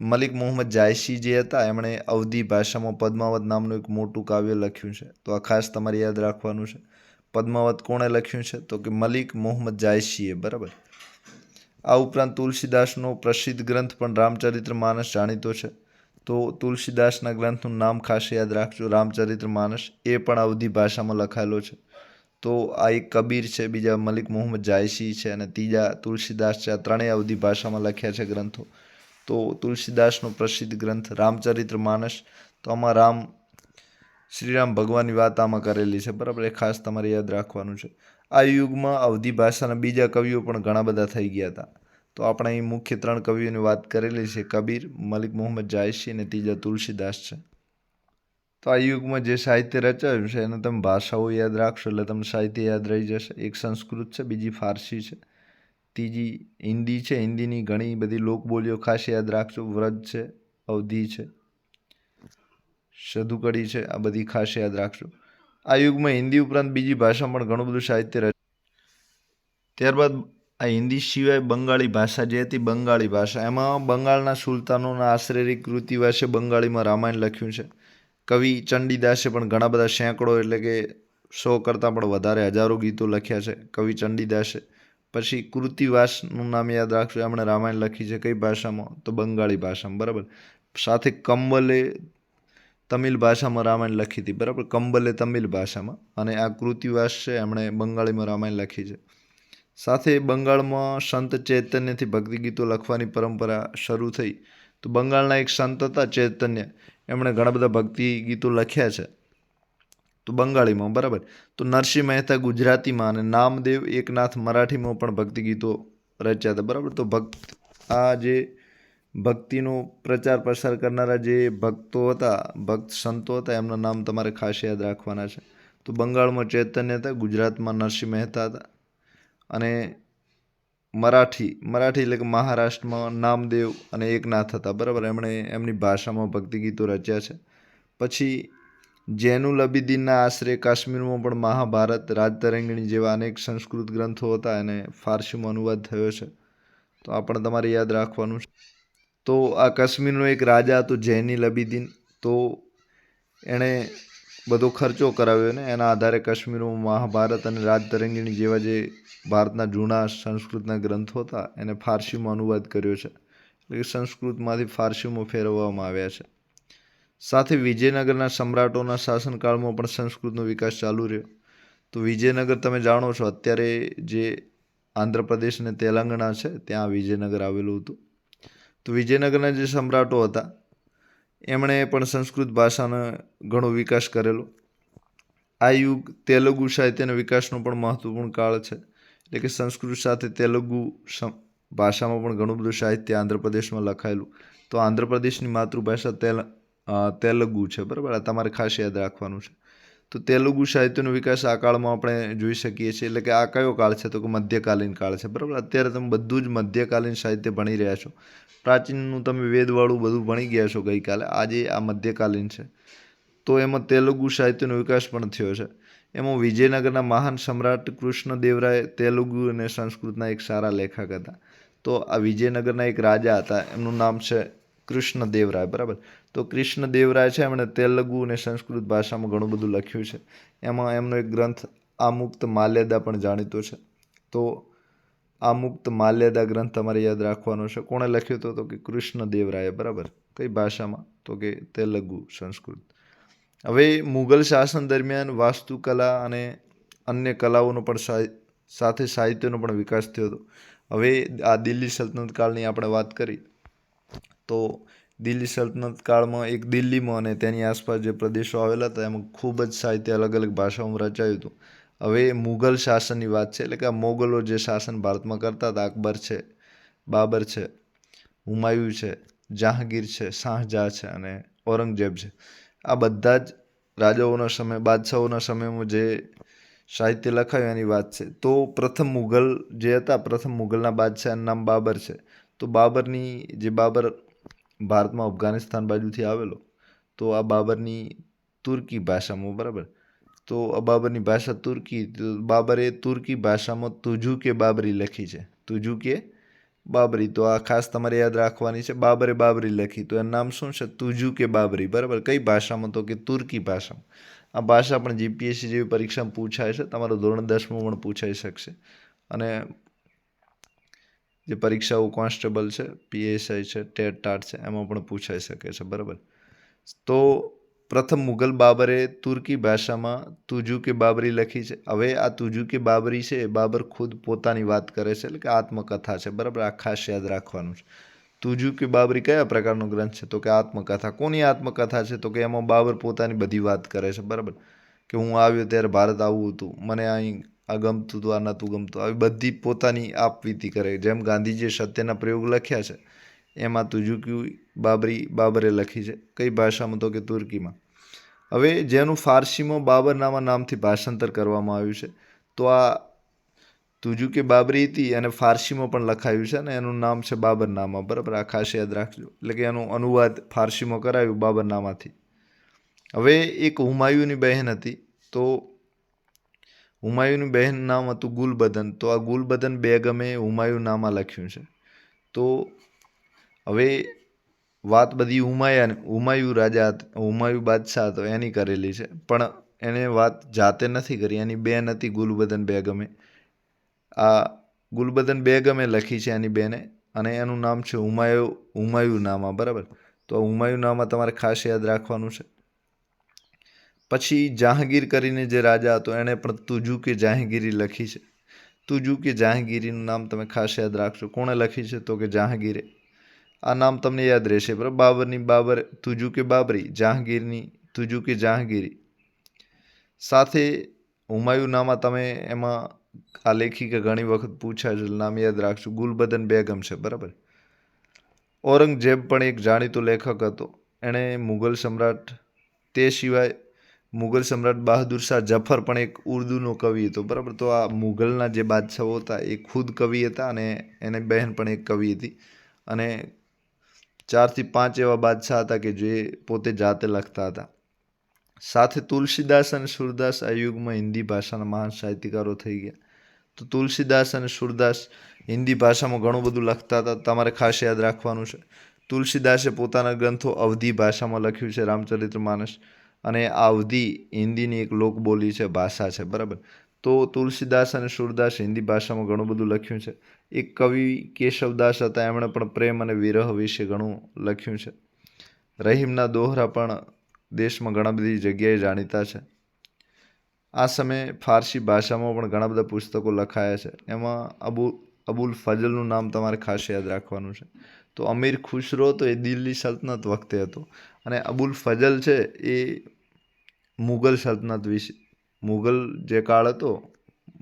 મલિક મોહમ્મદ જાયસી જે હતા એમણે અવધી ભાષામાં પદ્માવત નામનું એક મોટું કાવ્ય લખ્યું છે. તો આ ખાસ તમારે યાદ રાખવાનું છે. પદ્માવત કોણે લખ્યું છે, તો કે મલિક મોહમ્મદ જાયસીએ, બરાબર. આ ઉપરાંત તુલસીદાસનો પ્રસિદ્ધ ગ્રંથ પણ રામચરિત્ર માનસ જાણીતો છે. તો તુલસીદાસના ગ્રંથનું નામ ખાસ યાદ રાખજો, રામચરિત્ર માનસ. એ પણ અવધી ભાષામાં લખાયેલો છે. તો આ એક કબીર છે, બીજા મલિક મોહમ્મદ જાયસી છે અને ત્રીજા તુલસીદાસ છે. આ ત્રણેય અવધી ભાષામાં લખ્યા છે ગ્રંથો. તો તુલસીદાસનો પ્રસિદ્ધ ગ્રંથ રામચરિત્ર માનસ. તો આમાં શ્રીરામ ભગવાનની વાત આમાં કરેલી છે, બરાબર. એ ખાસ તમારે યાદ રાખવાનું છે. આ યુગમાં અવધી ભાષાના બીજા કવિઓ પણ ઘણા બધા થઈ ગયા હતા. તો આપણે અહીં મુખ્ય 3 કવિઓની વાત કરેલી છે, કબીર, મલિક મોહમ્મદ જાયસી અને ત્રીજા તુલસીદાસ છે. તો આ યુગમાં જે સાહિત્ય રચાયું છે એને તમે ભાષાઓ યાદ રાખશો એટલે તમને સાહિત્ય યાદ રહી જશે. એક સંસ્કૃત છે, બીજી ફારસી છે, ત્રીજી હિન્દી છે. હિન્દીની ઘણી બધી લોકબોલીઓ ખાસ યાદ રાખજો. વ્રજ છે, અવધી છે, સધુકડી છે, આ બધી ખાસ યાદ રાખજો. આ યુગમાં હિન્દી ઉપરાંત બીજી ભાષામાં પણ ઘણું બધું સાહિત્ય રચાયું. ત્યારબાદ આ હિન્દી સિવાય બંગાળી ભાષા જે હતી, બંગાળી ભાષા, એમાં બંગાળના સુલતાનોના આશરેરી કૃતિવાસે બંગાળીમાં રામાયણ લખ્યું છે. કવિ ચંડીદાસે પણ ઘણા બધા સેંકડો એટલે કે 100 કરતાં પણ વધારે હજારો ગીતો લખ્યા છે કવિ ચંડીદાસે. પછી કૃતિવાસનું નામ યાદ રાખજો, એમણે રામાયણ લખી છે કઈ ભાષામાં, તો બંગાળી ભાષામાં, બરાબર. સાથે કંબલે તમિલ ભાષામાં રામાયણ લખી હતી, બરાબર. કંબલે તમિલ ભાષામાં. અને આ કૃતિવાસ છે એમણે બંગાળીમાં રામાયણ લખી છે. સાથે બંગાળમાં સંત ચૈતન્યથી ભક્તિ ગીતો લખવાની પરંપરા શરૂ થઈ. તો બંગાળના એક સંત હતા ચૈતન્ય, એમણે ઘણા બધા ભક્તિ ગીતો લખ્યા છે તો બંગાળીમાં, બરાબર. તો નરસિંહ મહેતા ગુજરાતીમાં અને નામદેવ એકનાથ મરાઠીમાં પણ ભક્તિ ગીતો રચ્યા હતા, બરાબર. તો આ જે ભક્તિનો પ્રચાર પ્રસાર કરનારા જે ભક્તો હતા, ભક્ત સંતો હતા, એમના નામ તમારે ખાસ યાદ રાખવાના છે. તો બંગાળમાં ચૈતન્ય હતા, ગુજરાતમાં નરસિંહ મહેતા હતા અને મરાઠી એટલે કે મહારાષ્ટ્રમાં નામદેવ અને એકનાથ હતા, બરાબર. એમણે એમની ભાષામાં ભક્તિ ગીતો રચ્યા છે. પછી જૈનુલ અબિદીનના આશરે કાશ્મીરમાં પણ મહાભારત, રાજતરંગિણી જેવા અનેક સંસ્કૃત ગ્રંથો હતા અને ફારસીમાં અનુવાદ થયો છે. તો આ પણ તમારે યાદ રાખવાનું છે. તો આ કાશ્મીરનો એક રાજા હતો જૈનુલ અબિદીન. તો એણે બધો ખર્ચો કરાવ્યો ને એના આધારે કાશ્મીરમાં મહાભારત અને રાજતરંગીણી જેવા જે ભારતના જૂના સંસ્કૃતના ગ્રંથો હતા એને ફારસીમાં અનુવાદ કર્યો છે, એટલે કે સંસ્કૃતમાંથી ફારસીમાં ફેરવવામાં આવ્યા છે. સાથે વિજયનગરના સમ્રાટોના શાસનકાળમાં પણ સંસ્કૃતનો વિકાસ ચાલુ રહ્યો. તો વિજયનગર તમે જાણો છો અત્યારે જે આંધ્રપ્રદેશ અને તેલંગાણા છે ત્યાં વિજયનગર આવેલું હતું. તો વિજયનગરના જે સમ્રાટો હતા એમણે પણ સંસ્કૃત ભાષાનો ઘણો વિકાસ કરેલો. આ યુગ તેલુગુ સાહિત્યના વિકાસનો પણ મહત્વપૂર્ણ કાળ છે, એટલે કે સંસ્કૃત સાથે તેલુગુ ભાષામાં પણ ઘણું બધું સાહિત્ય આંધ્રપ્રદેશમાં લખાયેલું. તો આંધ્રપ્રદેશની માતૃભાષા તેલુગુ છે, બરાબર, આ તમારે ખાસ યાદ રાખવાનું છે. તો તેલુગુ સાહિત્યનો વિકાસ આ કાળમાં આપણે જોઈ શકીએ છીએ. એટલે કે આ કયો કાળ છે? તો કે મધ્યકાલીન કાળ છે, બરાબર. અત્યારે તમે બધું જ મધ્યકાલીન સાહિત્ય ભણી રહ્યા છો. પ્રાચીનનું તમે વેદવાળું બધું ભણી ગયા છો ગઈકાલે. આજે આ મધ્યકાલીન છે. તો એમાં તેલુગુ સાહિત્યનો વિકાસ પણ થયો છે. એમાં વિજયનગરના મહાન સમ્રાટ કૃષ્ણદેવરાય તેલુગુ અને સંસ્કૃતના એક સારા લેખક હતા. તો આ વિજયનગરના એક રાજા હતા, એમનું નામ છે કૃષ્ણદેવરાય, બરાબર. તો કૃષ્ણદેવરાય છે એમણે તેલુગુ અને સંસ્કૃત ભાષામાં ઘણું બધું લખ્યું છે. એમાં એમનો એક ગ્રંથ આમુક્ત માલ્યદા પણ જાણીતો છે. તો આમુક્ત માલ્યદા ગ્રંથ તમારે યાદ રાખવાનો છે. કોણે લખ્યો હતો? તો કે કૃષ્ણદેવરાય, બરાબર. કઈ ભાષામાં? તો કે તેલુગુ સંસ્કૃત. હવે મુઘલ શાસન દરમિયાન વાસ્તુકલા અને અન્ય કલાઓનો પણ સાથે સાહિત્યનો પણ વિકાસ થયો હતો. હવે આ દિલ્હી સલ્તનત કાળની આપણે વાત કરી તો દિલ્હી સલ્તનત કાળમાં એક દિલ્હીમાં અને તેની આસપાસ જે પ્રદેશો આવેલા હતા એમાં ખૂબ જ સાહિત્ય અલગ અલગ ભાષાઓમાં રચાયું હતું. હવે મુઘલ શાસનની વાત છે, એટલે કે આ મોગલો જે શાસન ભારતમાં કરતા હતા, અકબર છે, બાબર છે, હુમાયુ છે, જહાંગીર છે, શાહજહાં છે અને ઔરંગઝેબ છે. આ બધા જ રાજાઓના સમય, બાદશાહોના સમયમાં જે સાહિત્ય લખાયું એની વાત છે. તો પ્રથમ મુઘલ જે હતા, પ્રથમ મુઘલના બાદશાહનું નામ બાબર છે. તો બાબર ભારતમાં અફઘાનિસ્તાન બાજુથી આવેલો. તો આ બાબરની તુર્કી ભાષામાં, બરાબર. તો આ બાબરની ભાષા તુર્કી. તો બાબરે તુર્કી ભાષામાં તુજુ કે બાબરી લખી છે. તુજુ કે બાબરી. તો આ ખાસ તમારે યાદ રાખવાની છે. બાબરે બાબરી લખી, તો એનું નામ શું છે? તુજુ કે બાબરી, બરાબર. કઈ ભાષામાં? તો કે તુર્કી ભાષામાં. આ ભાષા પણ જીપીએસસી જેવી પરીક્ષામાં પૂછાય છે. તમારો ધોરણ 10માં પણ પૂછાઈ શકશે. અને જે પરીક્ષાઓ કોન્સ્ટેબલ છે, પીએસઆઈ છે, ટેટ ટાટ છે, એમાં પણ પૂછાઈ શકે છે, બરાબર. તો પ્રથમ મુઘલ બાબરે તુર્કી ભાષામાં તુજુ કે બાબરી લખી છે. હવે આ તુજુ કે બાબરી છે, બાબર ખુદ પોતાની વાત કરે છે, એટલે કે આત્મકથા છે, બરાબર. આ ખાસ યાદ રાખવાનું છે. તુજુ કે બાબરી કયા પ્રકારનો ગ્રંથ છે? તો કે આત્મકથા. કોની આત્મકથા છે? તો કે એમાં બાબર પોતાની બધી વાત કરે છે, બરાબર. કે હું આવ્યો ત્યારે ભારત આવું હતું, મને અહીં આ ગમતું હતું, આ નહોતું ગમતું, આવી બધી પોતાની આપવીતી કરે. જેમ ગાંધીજીએ સત્યના પ્રયોગ લખ્યા છે એમાં તુજુકી બાબરે લખી છે. કઈ ભાષામાં? તો કે તુર્કીમાં. હવે જેનું ફારસીમાં બાબરનામા નામથી ભાષાંતર કરવામાં આવ્યું છે. તો આ તુજુકે બાબરી હતી અને ફારસીમાં પણ લખાયું છે અને એનું નામ છે બાબરનામા, બરાબર. આ ખાસ યાદ રાખજો. એટલે કે એનો અનુવાદ ફારસીમાં કરાયું બાબરનામાથી. હવે એક હુમાયુની બહેન હતી. તો હુમાયુની બહેન નામ હતું ગુલબદન. તો આ ગુલબદન બેગમે હુમાયુનામા લખ્યું છે. તો હવે વાત બધી હુમાયુ બાદશાહ હતો એની કરેલી છે, પણ એને વાત જાતે નથી કરી. એની બેન હતી ગુલબદન બેગમે. આ ગુલબદન બેગમે લખી છે એની બેને, અને એનું નામ છે હુમાયુનામા, બરાબર. તો હુમાયુનામા તમારે ખાસ યાદ રાખવાનું છે. પછી જહાંગીર કરીને જે રાજા હતો એણે પણ તુજુ કે જહાંગીરી લખી છે. તુજુ કે જહાંગીરીનું નામ તમે ખાસ યાદ રાખજો. કોણે લખી છે? તો કે જહાંગીરે. આ નામ તમને યાદ રહેશે, બરાબર. બાબર તુજુ કે બાબરી, જહાંગીરની તુજુ કે જહાંગીરી. સાથે હુમાયુનામા તમે એમાં આ લેખિકા ઘણી વખત પૂછાય છે, નામ યાદ રાખજો. ગુલબદન બેગમ છે, બરાબર. ઔરંગઝેબ પણ એક જાણીતો લેખક હતો. એણે મુઘલ સમ્રાટ, તે સિવાય મુઘલ સમ્રાટ બહાદુર શાહ જફર પણ એક ઉર્દૂનો કવિ હતો, બરાબર. તો આ મુઘલના જે બાદશાહો હતા એ ખુદ કવિ હતા અને એની બહેન પણ એક કવિ હતી. અને 4 થી 5 એવા બાદશાહ હતા કે જે પોતે જાતે લખતા હતા. સાથે તુલસીદાસ અને સુરદાસ આ યુગમાં હિન્દી ભાષાના મહાન સાહિત્યકારો થઈ ગયા. તો તુલસીદાસ અને સુરદાસ હિન્દી ભાષામાં ઘણું બધું લખતા હતા. તમારે ખાસ યાદ રાખવાનું છે. તુલસીદાસે પોતાના ગ્રંથો અવધી ભાષામાં લખ્યું છે, રામચરિતમાનસ. અને આ અવધી હિન્દીની એક લોકબોલી છે, ભાષા છે, બરાબર. તો તુલસીદાસ અને સૂરદાસ હિન્દી ભાષામાં ઘણું બધું લખ્યું છે. એક કવિ કેશવદાસ હતા, એમણે પણ પ્રેમ અને વિરહ વિશે ઘણું લખ્યું છે. રહીમના દોહરા પણ દેશમાં ઘણા બધી જગ્યાએ જાણીતા છે. આ સમયે ફારસી ભાષામાં પણ ઘણા બધા પુસ્તકો લખાયા છે. એમાં અબુલ ફઝલનું નામ તમારે ખાસ યાદ રાખવાનું છે. તો અમીર ખુશરો તો એ દિલ્હી સલ્તનત વખતે હતો, અને અબુલ ફઝલ છે એ મુગલ સલ્તનત વિશે, મુગલ જે કાળ હતો,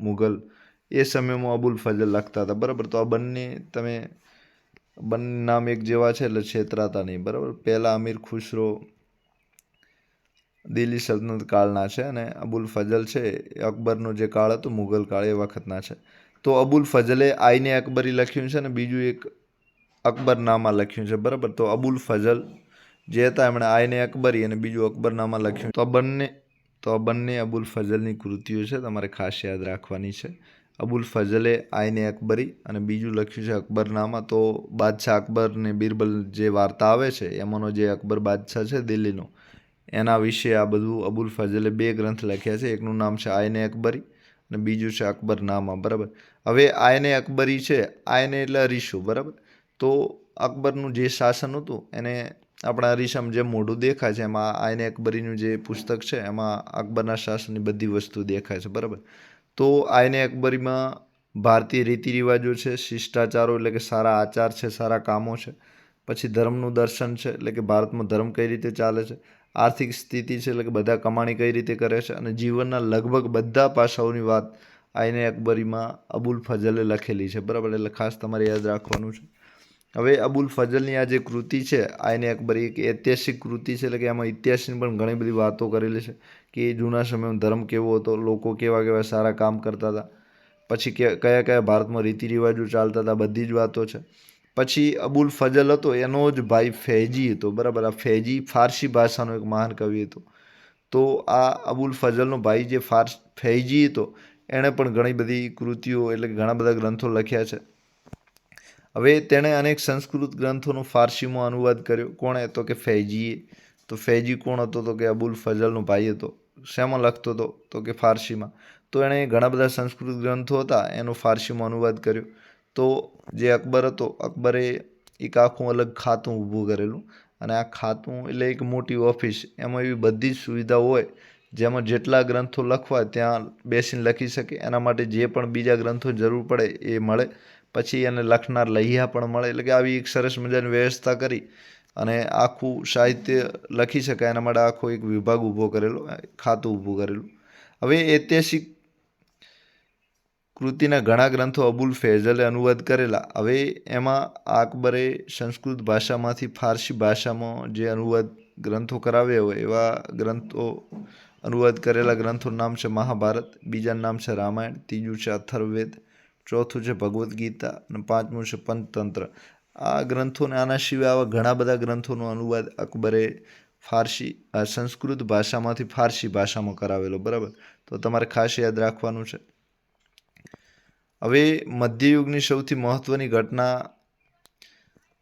મુગલ એ સમયમાં અબુલ ફઝલ લખતા હતા, બરાબર. તો આ બંને નામ એક જેવા છે એટલે છેતરાતા નહીં, બરાબર. પહેલા અમીર ખુશરો દિલ્હી સલ્તનત કાળના છે, અને અબુલ ફઝલ છે એ અકબરનો જે કાળ હતો, મુગલ કાળ, એ વખતના છે. તો અબુલ ફઝલે આઈને અકબરી લખ્યું છે, અને બીજું એક અકબરનામા લખ્યું છે, બરાબર. તો અબુલ ફઝલ જે હતા એમણે આઈને અકબરી અને બીજું અકબરનામા લખ્યું. તો આ બંને અબુલ ફઝલની કૃતિઓ છે, તમારે ખાસ યાદ રાખવાની છે. અબુલ ફઝલે આઈને અકબરી અને બીજું લખ્યું છે અકબરનામા. તો બાદશાહ અકબર ને બિરબલ જે વાર્તા આવે છે એમાંનો જે અકબર બાદશાહ છે દિલ્હીનો, એના વિશે આ બધું અબુલ ફઝલે 2 ગ્રંથ લખ્યા છે. એકનું નામ છે આઈને અકબરી અને બીજું છે અકબરનામા, બરાબર. હવે આઈને અકબરી છે, આઈને એટલે અરીસો, બરાબર. તો અકબરનું જે શાસન હતું એને આપણા અરીસામાં જે મોઢું દેખાય છે એમાં આઈને અકબરીનું જે પુસ્તક છે એમાં અકબરના શાસનની બધી વસ્તુ દેખાય છે, બરાબર. તો આઈને અકબરીમાં ભારતીય રીતિ રિવાજો છે, શિષ્ટાચારો એટલે કે સારા આચાર છે, સારા કામો છે, પછી ધર્મનું દર્શન છે એટલે કે ભારતમાં ધર્મ કઈ રીતે ચાલે છે, આર્થિક સ્થિતિ છે એટલે કે બધા કમાણી કઈ રીતે કરે છે, અને જીવનના લગભગ બધા પાસાઓની વાત આઈને અકબરીમાં અબુલ ફઝલે લખેલી છે, બરાબર. એટલે ખાસ તમારે યાદ રાખવાનું છે. હવે અબુલ ફઝલની આ જે કૃતિ છે આઈને અકબરી, એક ઐતિહાસિક કૃતિ છે, એટલે કે એમાં ઇતિહાસની પણ ઘણી બધી વાતો કરેલી છે કે જૂના સમયમાં ધર્મ કેવો હતો, લોકો કેવા કેવા સારા કામ કરતા હતા, પછી કયા કયા ભારતમાં રીતિ રિવાજો ચાલતા હતા, બધી જ વાતો છે. પછી અબુલ ફઝલ હતો એનો જ ભાઈ ફૈજી હતો, બરાબર. આ ફૈજી ફારસી ભાષાનો એક મહાન કવિ હતો. તો આ અબુલ ફઝલનો ભાઈ જે ફૈજી હતો એણે પણ ઘણી બધી કૃતિઓ એટલે કે ઘણા બધા ગ્રંથો લખ્યા છે. હવે તેણે અનેક સંસ્કૃત ગ્રંથોનો ફારસીમાં અનુવાદ કર્યો. કોણે? તો કે ફૈજીએ. તો ફૈજી કોણ હતો? તો કે અબુલ ફઝલનો ભાઈ હતો. શેમાં લખતો હતો? તો કે ફારસીમાં. તો એણે ઘણા બધા સંસ્કૃત ગ્રંથો હતા એનો ફારસીમાં અનુવાદ કર્યો. તો જે અકબર હતો, અકબરે એક આખું અલગ ખાતું ઊભું કરેલું, અને આ ખાતું એટલે એક મોટી ઓફિસ, એમાં એવી બધી જ સુવિધાઓ હોય જેમાં જેટલા ગ્રંથો લખવા ત્યાં બેસીને લખી શકે. એના માટે જે પણ બીજા ગ્રંથો જરૂર પડે એ મળે. પછી એને લખનાર લહિયા પણ મળે. એટલે કે આવી એક સરસ મજાની વ્યવસ્થા કરી અને આખું સાહિત્ય લખી શકાય એના માટે આખો એક વિભાગ ઊભો કરેલો, ખાતું ઊભું કરેલું. હવે ઐતિહાસિક કૃતિના ઘણા ગ્રંથો અબુલ ફૈઝલે અનુવાદ કરેલા. હવે એમાં અકબરે સંસ્કૃત ભાષામાંથી ફારસી ભાષામાં જે અનુવાદ ગ્રંથો કરાવ્યા હોય એવા ગ્રંથો, અનુવાદ કરેલા ગ્રંથોનું નામ છે મહાભારત, બીજાનું નામ છે રામાયણ, ત્રીજું છે અથર્વવેદ, ચોથું છે ભગવદ્ ગીતા, અને પાંચમું છે પંચતંત્ર. આ ગ્રંથોને આના સિવાય આવા ઘણા બધા ગ્રંથોનો અનુવાદ અકબરે સંસ્કૃત ભાષામાંથી ફારસી ભાષામાં કરાવેલો, બરાબર. તો તમારે ખાસ યાદ રાખવાનું છે. હવે મધ્યયુગની સૌથી મહત્વની ઘટના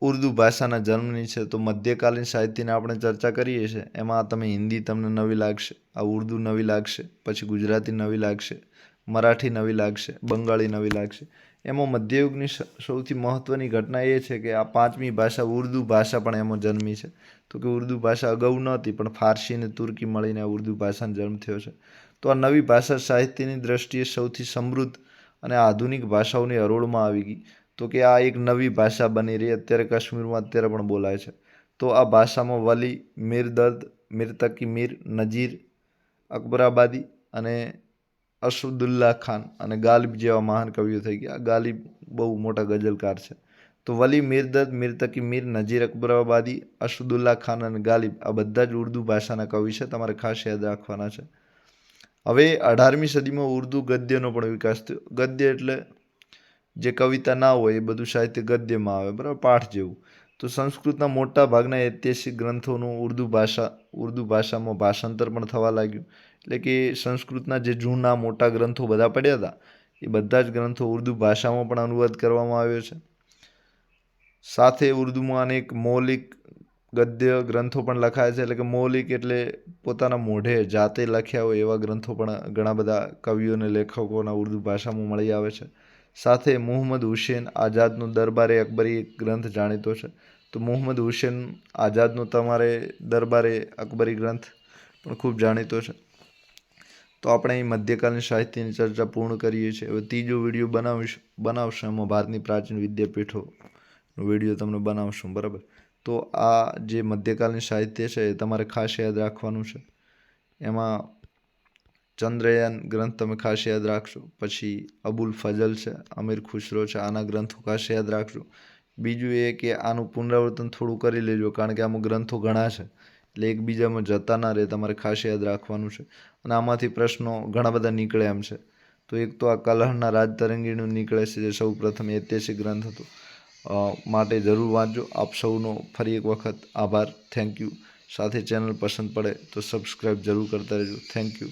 ઉર્દુ ભાષાના જન્મની છે. તો મધ્યકાલીન સાહિત્યની આપણે ચર્ચા કરીએ છીએ એમાં તમે હિન્દી તમને નવી લાગશે, આ ઉર્દુ નવી લાગશે, પછી ગુજરાતી નવી લાગશે, મરાઠી નવી લાગશે, બંગાળી નવી લાગશે. એમાં મધ્યયુગની સૌથી મહત્વની ઘટના એ છે કે આ 5મી ભાષા ઉર્દુ ભાષા પણ એમાં જન્મી છે. તો કે ઉર્દુ ભાષા અગાઉ ન હતી, પણ ફારસી અને તુર્કી મળીને ઉર્દુ ભાષાનો જન્મ થયો છે. તો આ નવી ભાષા સાહિત્યની દ્રષ્ટિએ સૌથી સમૃદ્ધ અને આધુનિક ભાષાઓની હરોળમાં આવી ગઈ. તો કે આ એક નવી ભાષા બની રહી, અત્યારે કાશ્મીરમાં અત્યારે પણ બોલાય છે. તો આ ભાષામાં વલી, મીર દર્દ, મીર તકી મીર, નજીર, અકબરાબાદી અને અસદુલ્લા ખાન અને ગાલિબ જેવા મહાન કવિઓ થઈ ગયા. ગાલિબ બહુ મોટા ગઝલકાર છે. તો વલી, મીર દર્દ, મીર તકી મીર, નજીર, અકબરાબાદી, અસદુલ્લા ખાન અને ગાલિબ આ બધા જ ઉર્દુ ભાષાના કવિ છે. તમારે ખાસ યાદ રાખવાના છે. હવે 18મી સદીમાં ઉર્દુ ગદ્યનો પણ વિકાસ થયો. ગદ્ય એટલે જે કવિતા ના હોય એ બધું સાહિત્ય ગદ્યમાં આવે, બરાબર, પાઠ જેવું. તો સંસ્કૃતના મોટા ભાગના ઐતિહાસિક ગ્રંથોનું ઉર્દુ ભાષામાં ભાષાંતર પણ થવા લાગ્યું. એટલે કે સંસ્કૃતના જે જૂના મોટા ગ્રંથો બધા પડ્યા હતા એ બધા જ ગ્રંથો ઉર્દુ ભાષામાં પણ અનુવાદ કરવામાં આવ્યો છે. સાથે ઉર્દુમાં અનેક મૌલિક ગદ્ય ગ્રંથો પણ લખાયા છે, એટલે કે મૌલિક એટલે પોતાના મોઢે જાતે લખ્યા હોય એવા ગ્રંથો પણ ઘણા બધા કવિઓ અને લેખકોના ઉર્દુ ભાષામાં મળી આવે છે. સાથે મુહમ્મદ હુસેન આઝાદનો દરબારે અકબરી એક ગ્રંથ જાણીતો છે. તો મુહમ્મદ હુસેન આઝાદનો તમારે દરબારે અકબરી ગ્રંથ પણ ખૂબ જાણીતો છે. તો આપણે અહીં મધ્યકાલીન સાહિત્યની ચર્ચા પૂર્ણ કરીએ છીએ. હવે ત્રીજો વિડીયો બનાવશું એમાં ભારતની પ્રાચીન વિદ્યાપીઠોનો વિડીયો તમને બનાવશું, બરાબર. તો આ જે મધ્યકાલીન સાહિત્ય છે એ તમારે ખાસ યાદ રાખવાનું છે. એમાં ચંદ્રયાન ગ્રંથ તમે ખાસ યાદ રાખશો. પછી અબુલ ફઝલ છે, અમીર ખુસરો છે, આના ગ્રંથો ખાસ યાદ રાખજો. બીજું એ કે આનું પુનરાવર્તન થોડું કરી લેજો, કારણ કે આમાં ગ્રંથો ઘણા છે એટલે એકબીજામાં જતા ના રહે, તમારે ખાસ યાદ રાખવાનું છે. અને આમાંથી પ્રશ્નો ઘણા બધા નીકળે એમ છે. તો એક તો આ કલહણના રાજતરંગીણીનું નીકળે છે, જે સૌ પ્રથમ ઐતિહાસિક ગ્રંથ હતો. માટે જરૂર વાંચજો. આપ સૌનો ફરી એક વખત આભાર. Thank you. સાથે ચેનલ પસંદ પડે તો સબસ્ક્રાઈબ જરૂર કરતા રહેજો. Thank you.